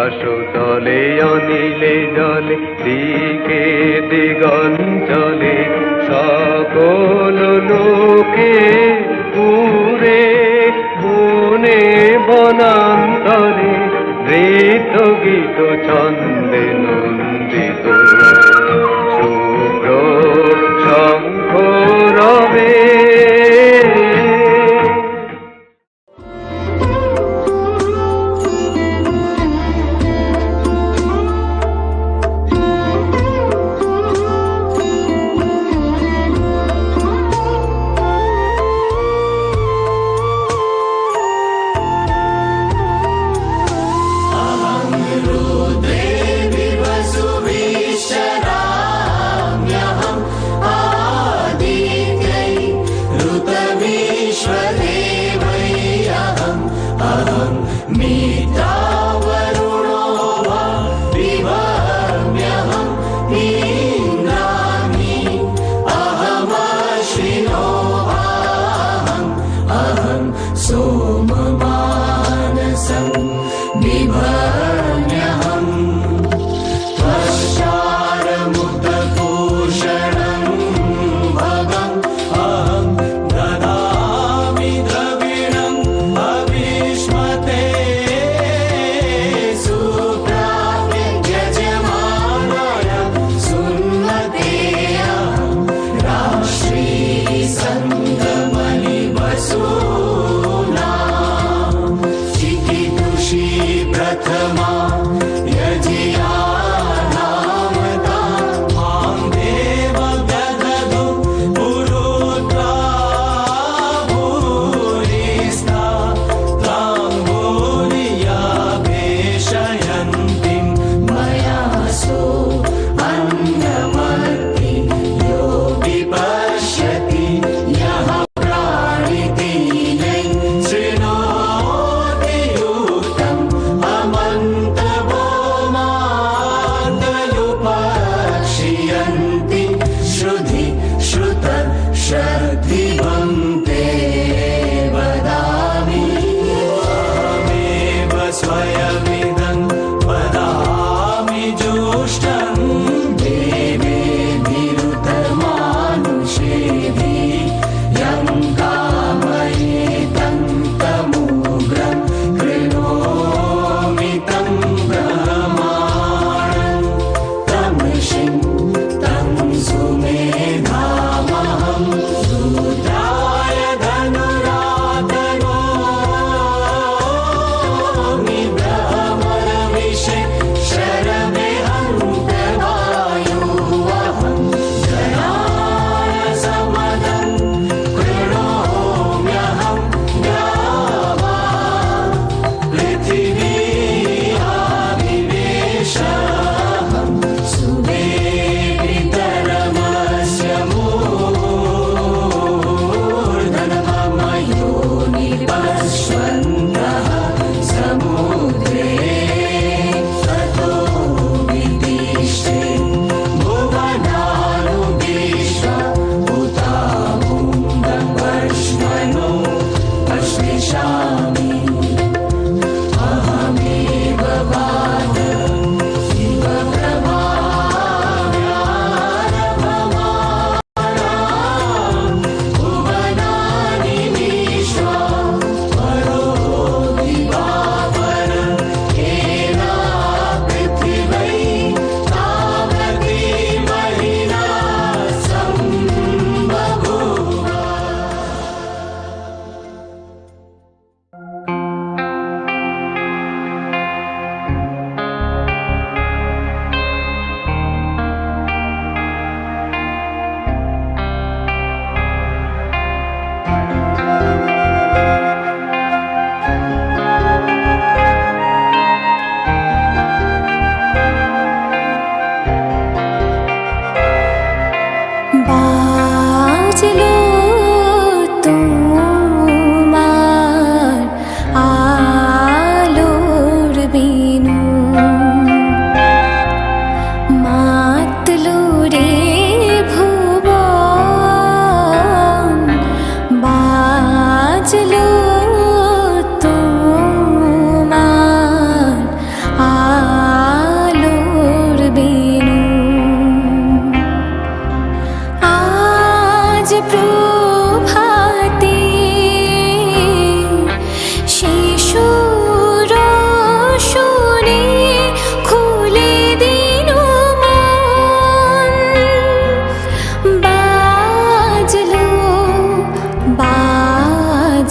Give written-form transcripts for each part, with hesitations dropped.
আকাশ তলে অনিলে জলে দিকে দিগঞ্চলে সকল লোকে পুরে বনে বনান্তরে নৃত্য গীত ছন্দে নন্দিত শুভ্র শঙ্খ রবে।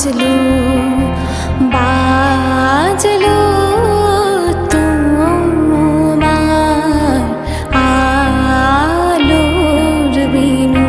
বাজলো বাজলো তোমার আলোর বিনু।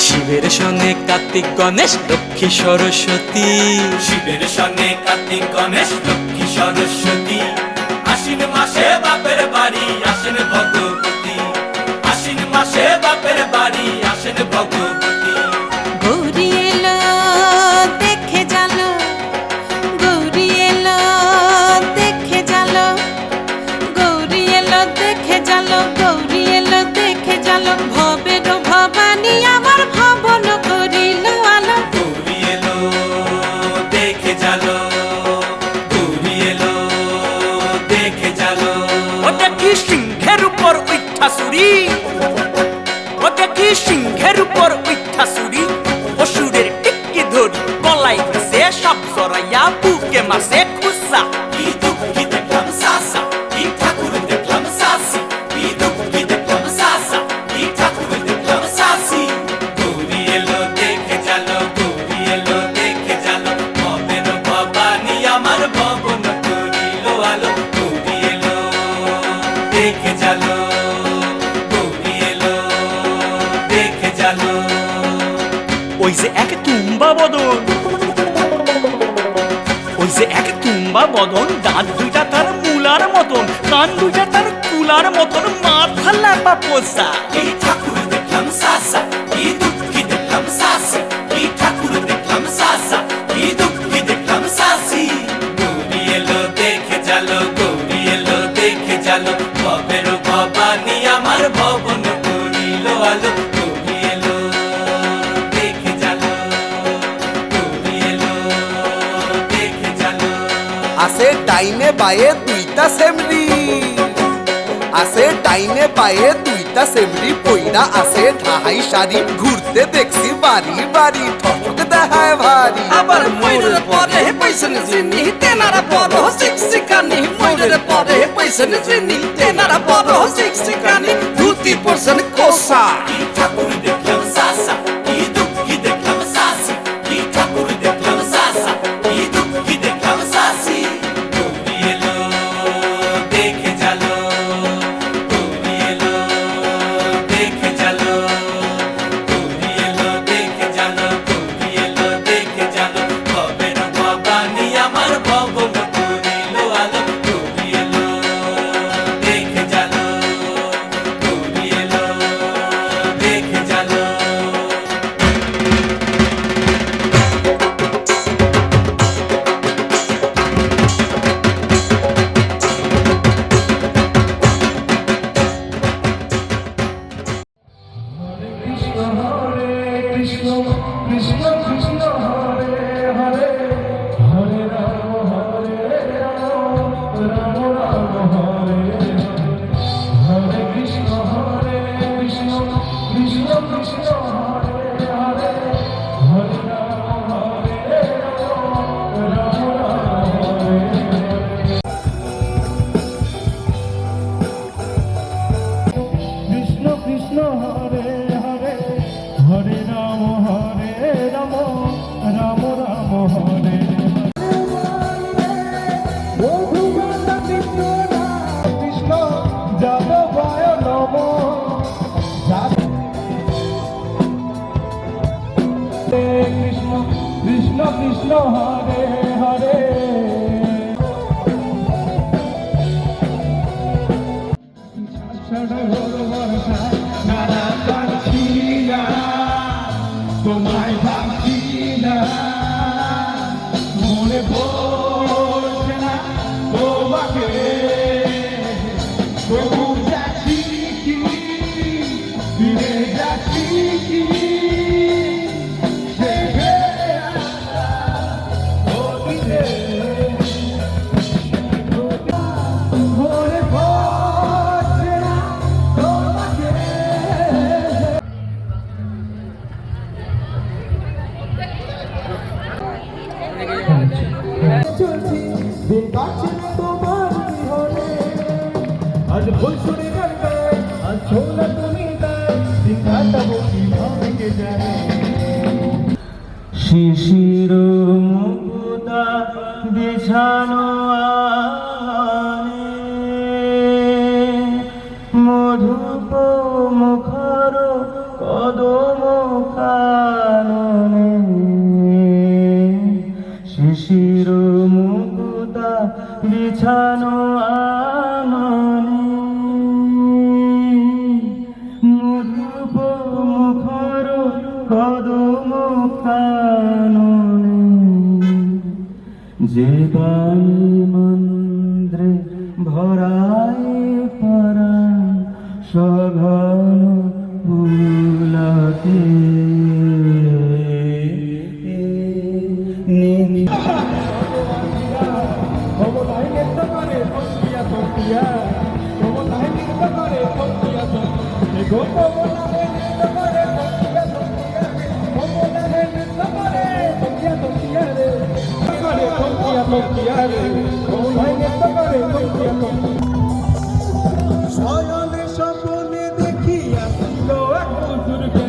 শিবের সঙ্গে কার্তিক গণেশ লক্ষ্মী সরস্বতী, শিবের সঙ্গে কার্তিক গণেশ লক্ষ্মী সরস্বতী, আশ্বিন মাসে বাপের বাড়ি আসেন ভগবতী, আশ্বিন মাসে বাপের বাড়ি আসেন ভগবতী। গৌরী এলো দেখে জানো, গৌরী এলো দেখে জানো, গৌরী এলো দেখে জানো, গৌরী এলো দেখে জানো। ও দেখি সিংহের উপর উঠা চুরি অসুরের টিকি ধরি গলায় গেছে সব জড়াইয়া বুকে মাসে খুসা কি দুঃখ কি দেখলাম সাসা কি ঠাকুর দেখলাম সাসি কি দুঃখ কি দেখলাম সাসা কি ঠাকুর দেখলাম সাসি গৌরী এলো দেখে জালো গৌরী এলো দেখে জালো ভবের ভবানী আমার ভবন করিল আলো গৌরী এলো দেখে জালো গৌরী এলো দেখে জালো ওই যে এক তুম্বা বদন ওই যে এক তুম্বা বদন দাঁত দুইটা তার মূলার মতন কান দুইটা তার কুলার মতন মাথা লাপা পোষা কি ঠাকুর দেখলাম সাসা কি দুঃখ কি দেখলাম সাসি কি ঠাকুর দেখলাম সাসা কি দুঃখ কি দেখলাম সাসি গৌরী এলো দেখে জালো গৌরী এলো দেখে জালো ভবের ভবানী আমার ভবন করিল আলো গৌরী এলো দেখে জালো গৌরী এলো দেখে জালো আছে ডাইনে বায়ে দুইটা সেমরি আছে ডাইনে বায়ে দুইটা সেমরি পইরা আছে ঢাহাই শাড়ি ঘুরতে দেখছি বাড়ি বাড়ি ঠক দেখায় ভারী আবার ময়ূরের পরে পয়সনে চিনি তেনারা বড় শিক্ষিকানি ময়ূরের পরে পয়সনে চিনি তেনারা বড় শিক্ষিকানি ধুতি পরছেন কোসা কি ঠাকুর দেখলাম সাসা কি দুঃখ কি দেখলাম সাসি কি ঠাকুর দেখলাম সাসা কি দুঃখ কি দেখলাম সাসি গৌরী এলো দেখে জালো গৌরী এলো দেখে জালো গৌরী এলো দেখে জালো গৌরী এলো দেখে জালো ভবের ভবানী আমার ভবন করিল আলো গৌরী এলো দেখে জালো গৌরী এলো দেখে জালো কৃষ্ণ কৃষ্ণ হরে হরে হরে রাম রাম রাম হরে কৃষ্ণ যাদবায় নম কৃষ্ণ কৃষ্ণ কৃষ্ণ হরে হরে তোমায় ভাবছি না মনে পড়ছে না তোমাকে তবু যাচ্ছি কি ফিরে যাচ্ছি কি সেখানে অতীতে মনে পড়ছে না তোমাকে চলছি দিন কাটছে না তোমার বিহনে আজ ভুল শুনে গানটা আজ ছোলা তুমি তাই দিন কাটাবো কিভাবে কে জানে শিশির মুকুতা বিছানো মধুপ মুখর কদম কাননে শিশির মুকুতা বিছানো আননে মধুপ মুখর কদম কাননে যে বাণী মন্দ্রে ভরায় পরা সঘন ফুলকে শয়নে স্বপ্নে দেখি আসিল এক বুজুর্গে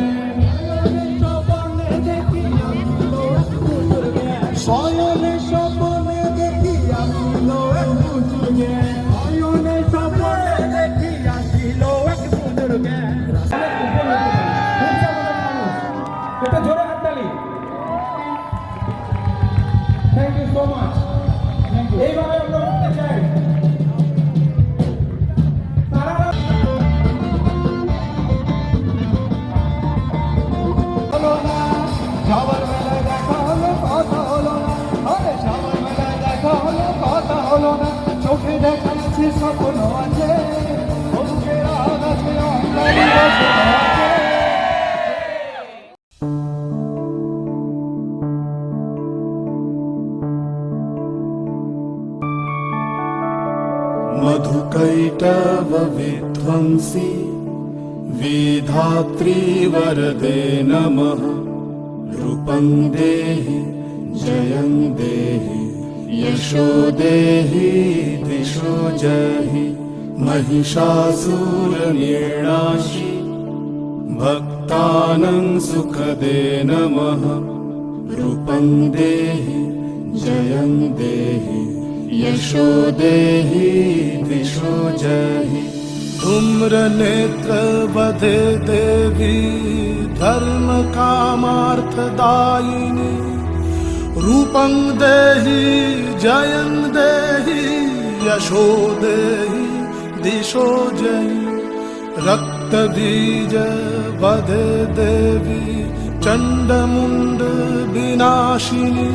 শয়নে স্বপ্নে দেখি আসিল এক বুজুর্গে শয়নে স্বপ্নে দেখি আসিল এক বুজুর্গে এটা জোরে হাততালি থ্যাংক ইউ সো মাচ এইভাবে আমরা করতে চাই সবার বেলায় দেখা হলো কথা হলো না আরে সবার বেলায় দেখা হলো কথা হলো না চোখে দেখা যাচ্ছে স্বপ্ন আছে বুকের আঘাত আছে অন্ধকারে বসে আছে मधुकैटव विध्वंसी विधात्री वरदे नमः रूपं देहि जयं देहि यशो देहि दिशो जहि महिषासुरनिर्णाशि भक्तानां सुखदे नमः रूपं देहि जयं देहि यशो देहि दिशो जहि धूम्र नेत्र बधे देवी धर्म कामार्थदायिनी रूपं देहि जयं देहि यशो देहि दिशो जहि रक्त बीज बधे देवी चंडमुंड विनाशिनी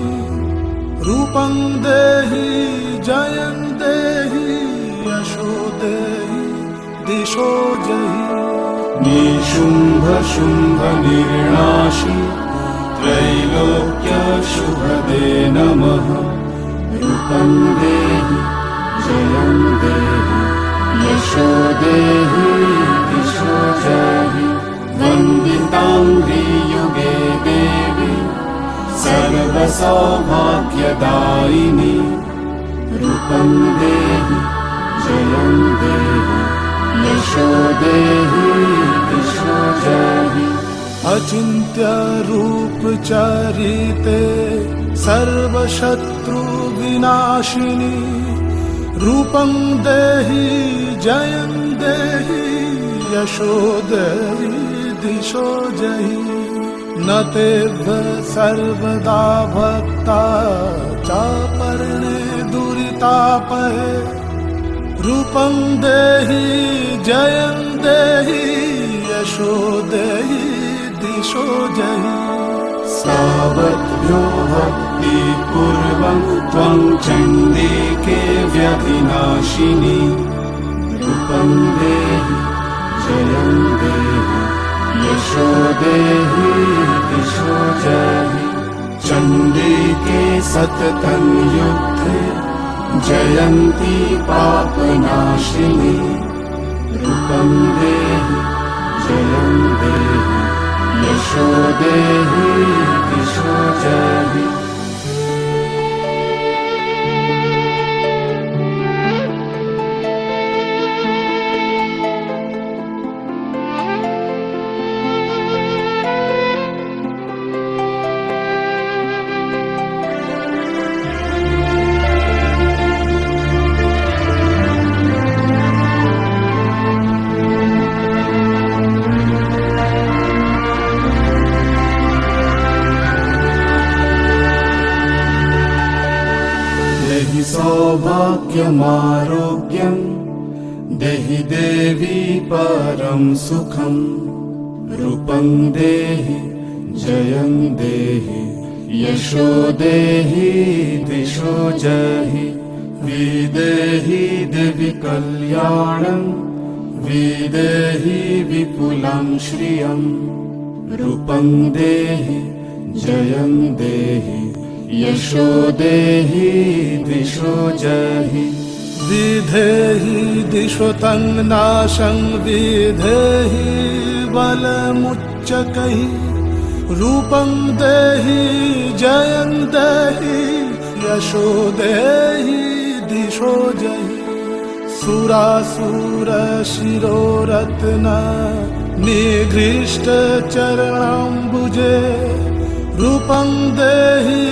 रूपं देहि जयं देहि यशो देहि दिशो जहि निशुंभ शुंभ निर्णाशि त्रैलोक्य शुभदे नमः रूपं देहि जयं देहि यशो देहि दिशो जहि वन्दितांघ्रि युगे देवी सर्वसौभाग्यदायिनी रूपं देहि जयं देहि यशो देहि दिशो जहि अचिन्त्य रूप चरिते सर्वशत्रु विनाशिनी रूपं देहि जयं देहि यशो देहि दिशो जहि न तेभ्य सर्वदा भक्ता चापर्णे दुरितापहे रूपं देहि जयं देहि यशो देहि दिशो जहि सावध्यो भक्ति पूर्वं त्वं चण्डिके व्यधिनाशिनी रूपं देहि जयं देहि यशो देहि दिशो जहि चण्डिके सततं युद्धे जयन्ती पापनाशिनी रूपं देहि जयं देहि यशो देहि दिशो जहि देहि सौभाग्यमारोग्यं देहि देवी परं सुखं रूपं देहि जयं देहि यशो देहि दिशो जहि विदेहि देवि कल्याणं विदेहि विपुलं श्रियं रूपं देहि जयं देहि यशो देहि दिशो जहि विधेहि दिशो तं नाशं विधेहि बलमुच्चकैः रूपं देहि जयं देहि यशो देहि दिशो जहि सुरासुर शिरोरत्न निघृष्ट चरणाम्बुजे रूपं देहि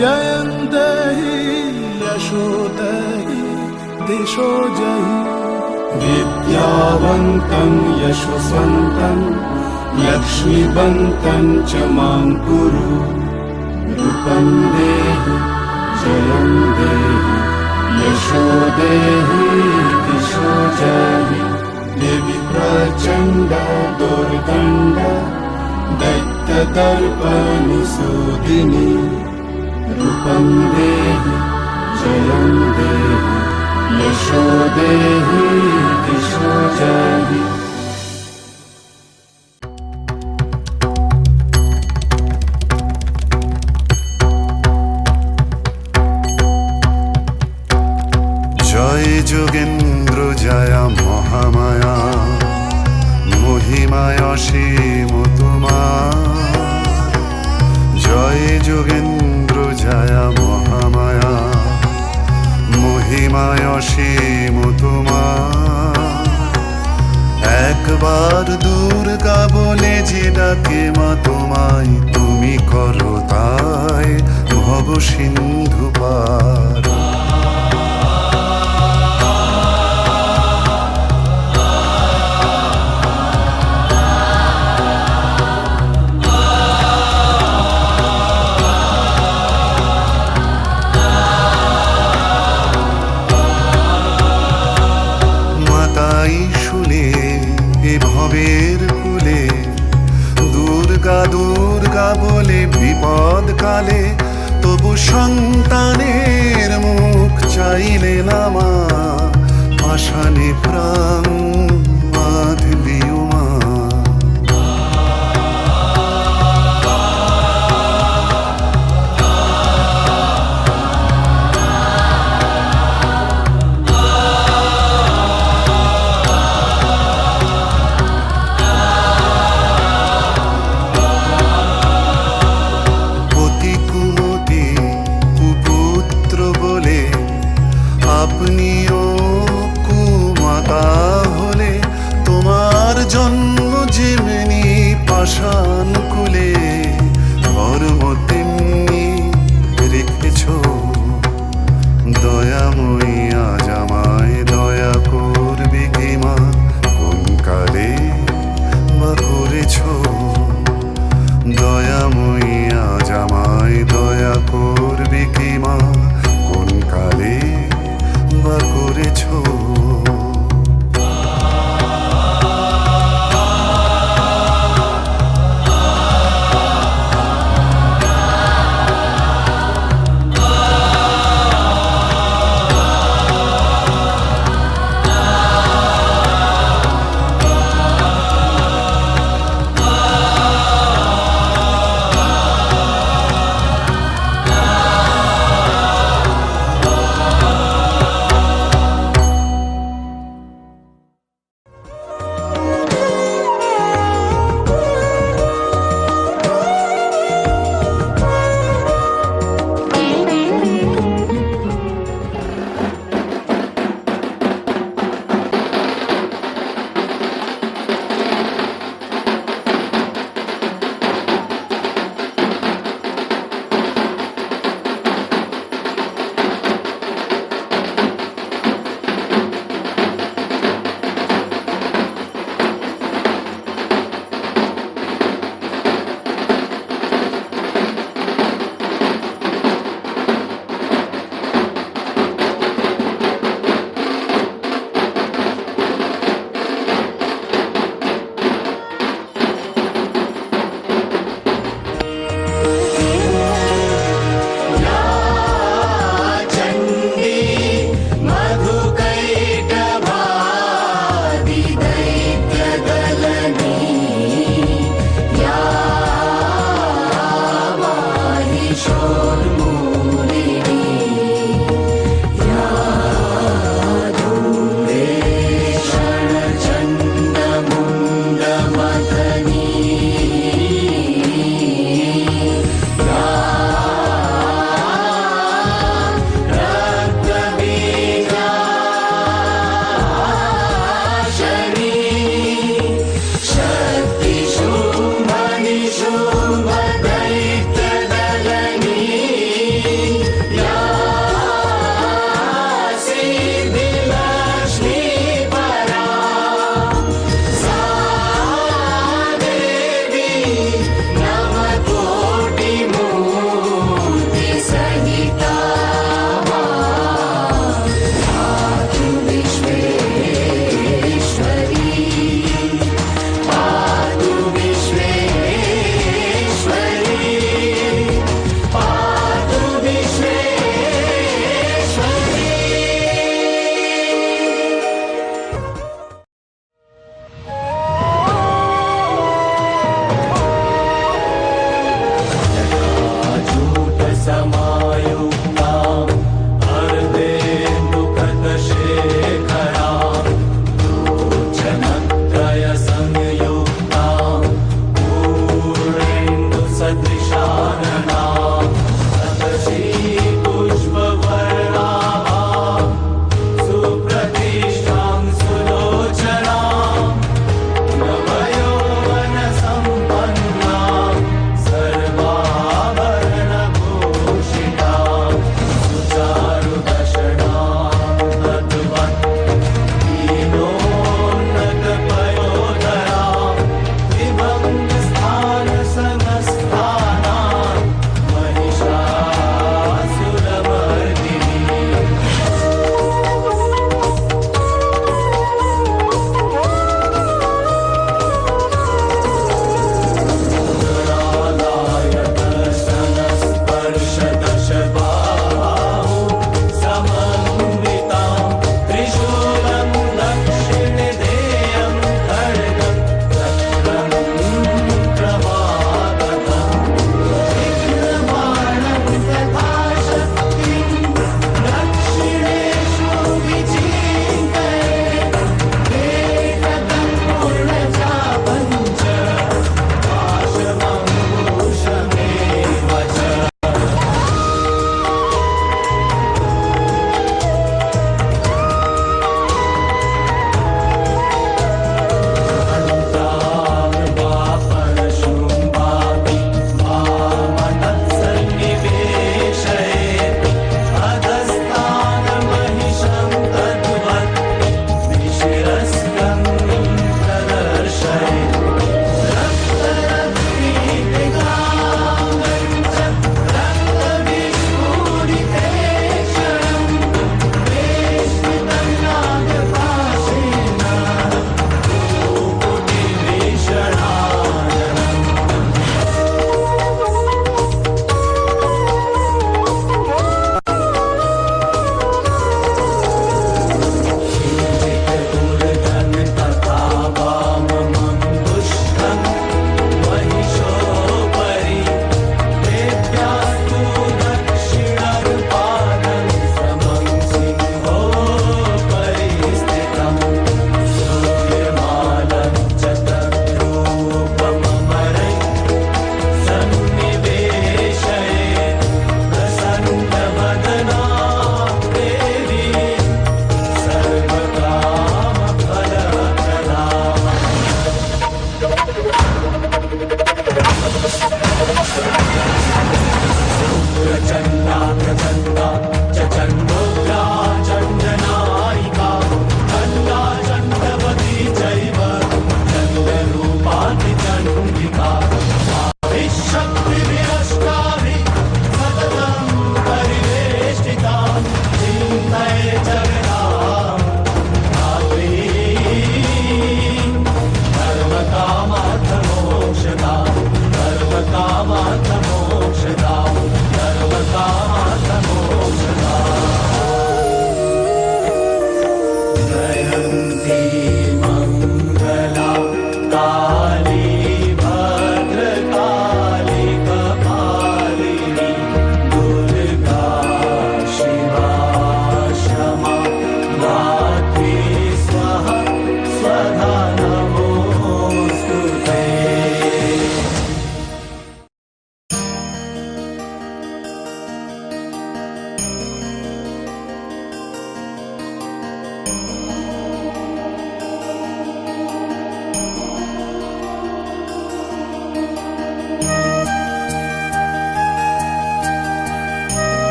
जयं देहि यशो देहि दिशो जहि विद्यावन्तं यशस्वन्तं लक्ष्मीवन्तं च मां कुरु रूपं देहि जयं देहि यशो देहि दिशो जहि देवी प्रचण्ड दुर्दण्ड दैत्यदर्पनिसूदिनी रूपं देहि जयं देहि यशो देहि दिशो जहि জয় যোগেন্দ্র জয়া মহামায়া মহিমায় অসীম তোমার জয় যোগেন্দ্র জয়া মহামায়া মহিমায় অসীম তোমার একবার দুর্গা বলে যে ডাকে মা তোমায় তুমি করো তাই ভব সিন্ধু পার ভবের কুলে দুর্গা দুর্গা বলে বিপদ কালে তবু সন্তানের মুখ চাইলে না মা পাষাণে প্রাণ বাঁধলিও মা আপনিও কুমাতা হলে তোমার জন্ম যেমনি পাষাণ কুলে ধর্ম তেমনি রেখেছ দয়াময়ী আজ আমায় দয়া করবে কি মা কোন কালে বা করেছ দয়াময়ী আজ আমায় দয়া করবে কি মা কোন কালে বা করেছ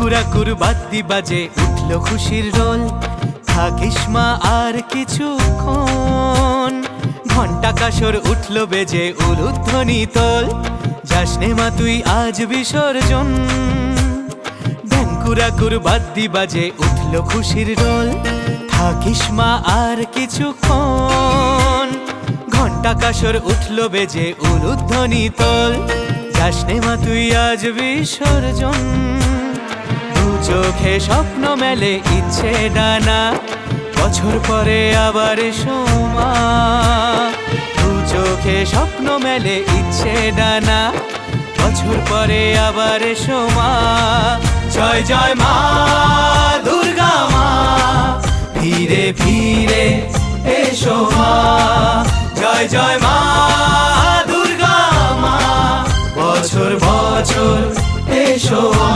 ঢ্যাঙ্কুরাকুর বাদ্যি বাজে উঠল খুশির রোল, থাকিস মা আর কিছুক্ষণ। ঘন্টা কাসর উঠল বেজে উলুধ্বনি তোল, যাসনে মা তুই আজ বিসর্জন। ঢ্যাঙ্কুরাকুর বাদ্যি বাজে উঠল খুশির রোল, থাকিস মা আর কিছুক্ষণ। ঘন্টা কাসর উঠল বেজে উলুধ্বনি তোল, যাসনে মা তুই আজ বিসর্জন। দু চোখে স্বপ্ন মেলে ইচ্ছে ডানা, বছর পরে আবার সোমা। দু চোখে স্বপ্ন মেলে ইচ্ছে ডানা, বছর পরে আবার সোমা। জয় জয় মা দুর্গা মা, ফিরে ফিরে এসো মা। জয় জয় মা দুর্গা মা, বছর বছর এসো মা।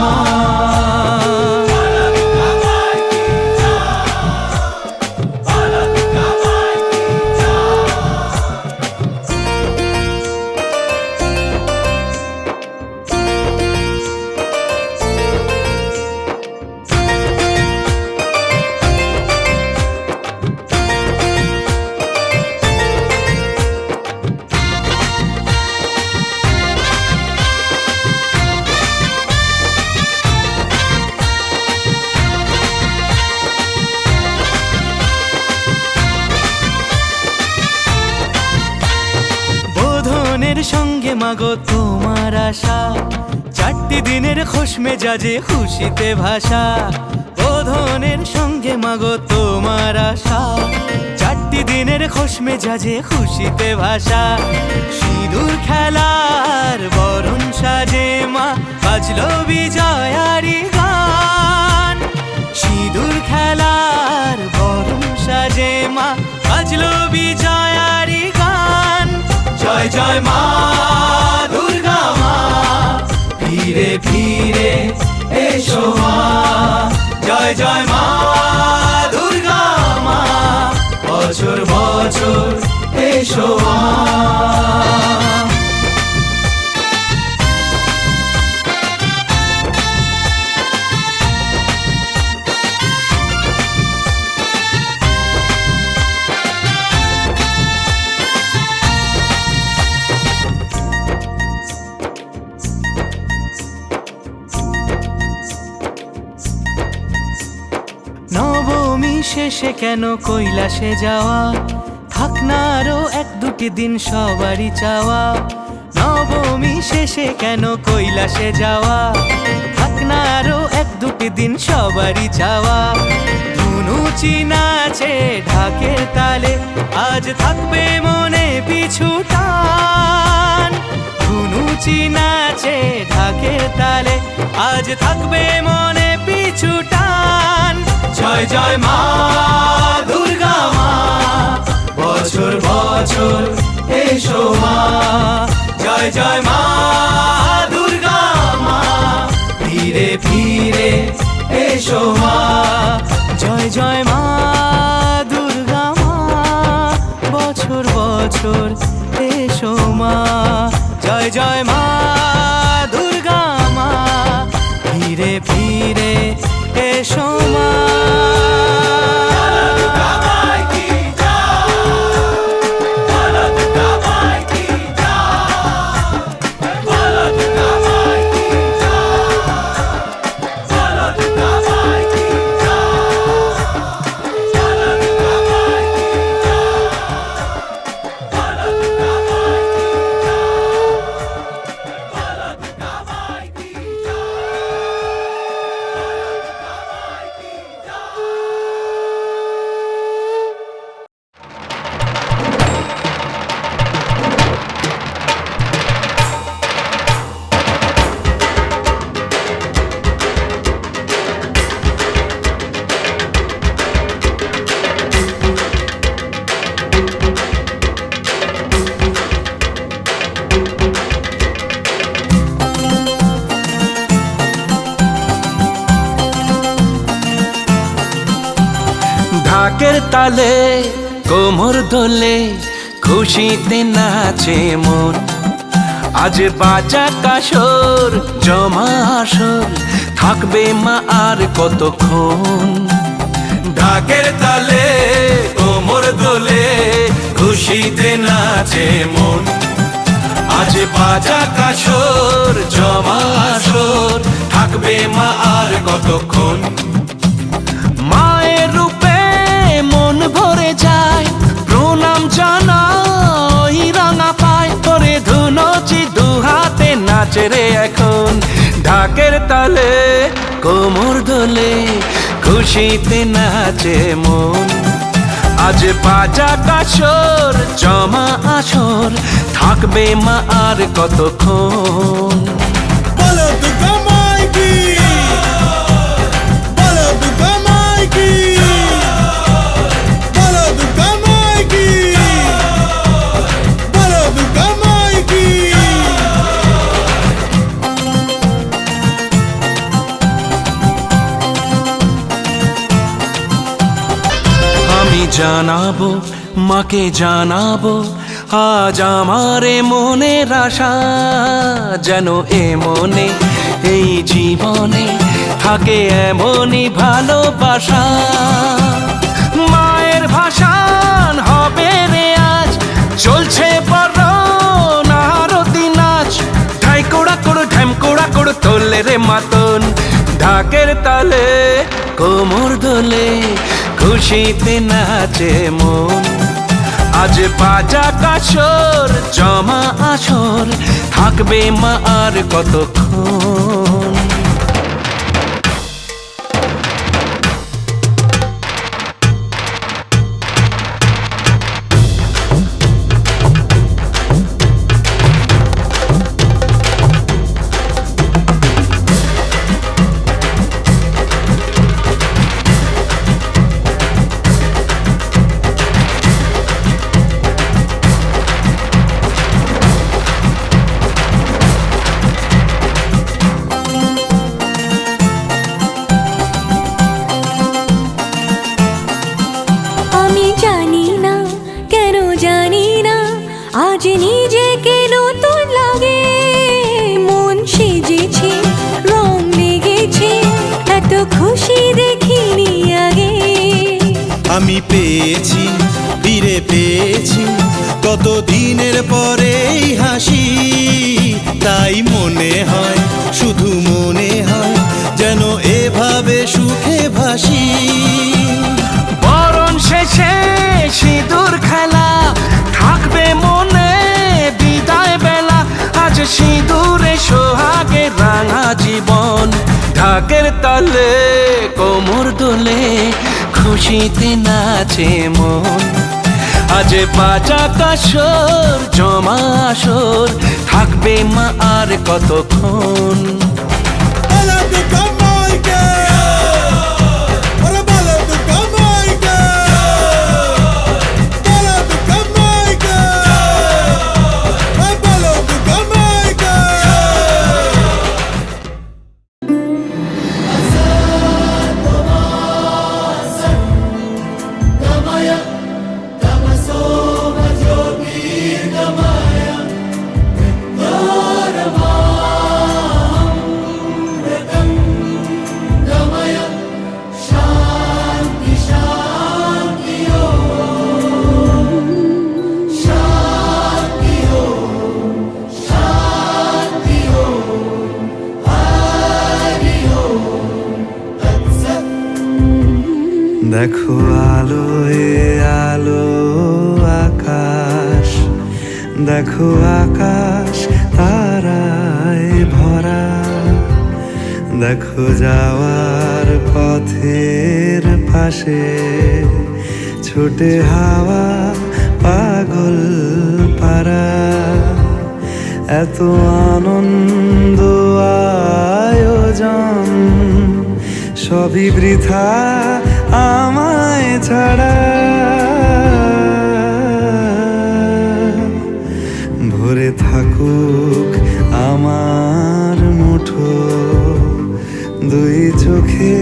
সঙ্গে মাগো তোমার আশা, চারটি দিনের খোশ মেজাজে খুশিতে ভাষা। বোধনের সঙ্গে মাগো তোমার আশা, চারটি দিনের খোশ মেজাজে খুশিতে ভাষা। সিঁদুর খেলার বরণ সাজে মা, বাজলো বিজয়ারি গান। সিঁদুর খেলার বরণ সাজে মা, বাজলো বিজয়ারি গান। জয় জয় মা দুর্গা মা, ফিরে ফিরে এসো মা। জয় জয় মা দুর্গা মা, বছর বছর এসো মা। নবমী শেষে কেন কৈলাসে যাওয়া, থাক না আরো এক দুটি দিন সবারই চাওয়া। নবমী শেষে কেন কৈলাসে যাওয়া, থাক না আরো এক দুটি দিন সবারই চাওয়া। ধুনুচি নাচে ঢাকের তালে, আজ থাকবে মনে পিছু টান। ধুনুচি নাচে ঢাকের তালে, আজ থাকবে মনে পিছু টান। জয় জয় মা দুর্গা মা, বছর বছর এসো মা। জয় জয় মা দুর্গা মা, ফিরে ফিরে এসো মা। জয় জয় মা দুর্গা মা, বছর বছর এসো মা। জয় জয় মা দুর্গা মা, ফিরে ফিরে এসো মা। ঢাকের তালে কোমর দোলে, খুশিতে নাচে মন। আজ বাজা কাসর জমা আসর, থাকবে মা আর কতক্ষণ। ঢাকের তালে কোমর দোলে খুশিতে নাচে মন। আজ বাজা কাসর জমা আসর থাকবে মা আর কতক্ষণ। মায়ের রূপে মন ভরে যায়, প্রণাম জানাই রাঙা পায় করে ধুনচি দুহাতে নাচে রে এখন। ঢাকের তালে কোমর দোলে খুশিতে নাচে মন। আজ বাজা কাসর জমা আসর থাকবে মা আর কতক্ষণ। বলো দুর্গা মাইকি, বলো দুর্গা মাইকি, বলো দুর্গা মাইকি, বলো দুর্গা মাইকি। আমি জানাবো মাকে জানাবো আজ আমারে মনের আশা, যেন এ মনে এই জীবনে থাকে এমনই ভালোবাসা। মায়ের ভাষান হবে রে আজ, চলছে বড় আরতি নাচ। ঢাই কোড়া কোড়ো ঢ্যাম কোড়া কোড়ো তোলে রে মাতন। ঢাকের তালে কোমর দোলে খুশিতে নাচে মন। আজ বাজা কাসর জমা আসর থাকবে মা আর কতক্ষণ। আমি জানি না কেন জানি না আজ নিজেকে নতুন লাগে। মন সেজেছে রং লেগেছে এত খুশি দেখিনি আগে। আমি পেয়েছি ফিরে পেয়েছি কত দিনের পরে এই হাসি। তাই মনে হয় শুধু মনে হয় যেন এভাবে সুখে ভাসি। বরণ শেষে সিঁদুর খেলা থাকবে মনে বিদায় বেলা। আজ সিঁদুরে সোহাগে রাঙা জীবন। ঢাকের তালে কোমর দোলে খুশিতে নাচে মন। আজ বাজা কাসর জমা আসর থাকবে মা আর কতক্ষণ। বলো দুর্গা মাইকি, ওরে বলো দুর্গা মাইকি, বলো দুর্গা মাইকি, ওরে বলো দুর্গা মাইকি। দেখো আলোয় আলো আকাশ, দেখো আকাশ তারায় ভরা। দেখো যাওয়ার পথের পাশে ছোটে হাওয়া পাগল পারা। এত আনন্দ আয়োজন সবই বৃথা আমায় ছাড়া। ভরে থাকুক আমার মুঠো, দুই চোখে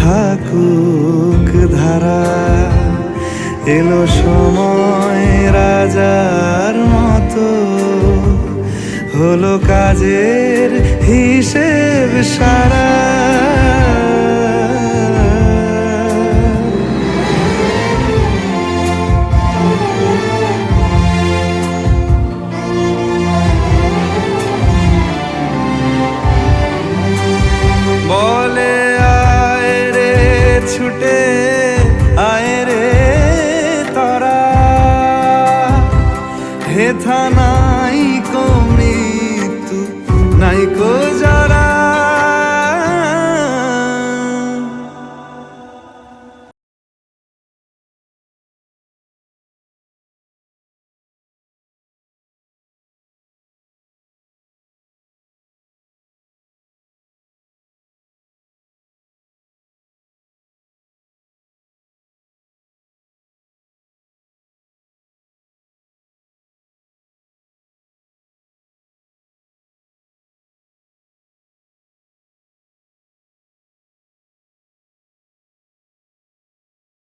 থাকুক ধারা। এলো সময় রাজার মতো, হলো কাজের হিসেব সারা। ছুটে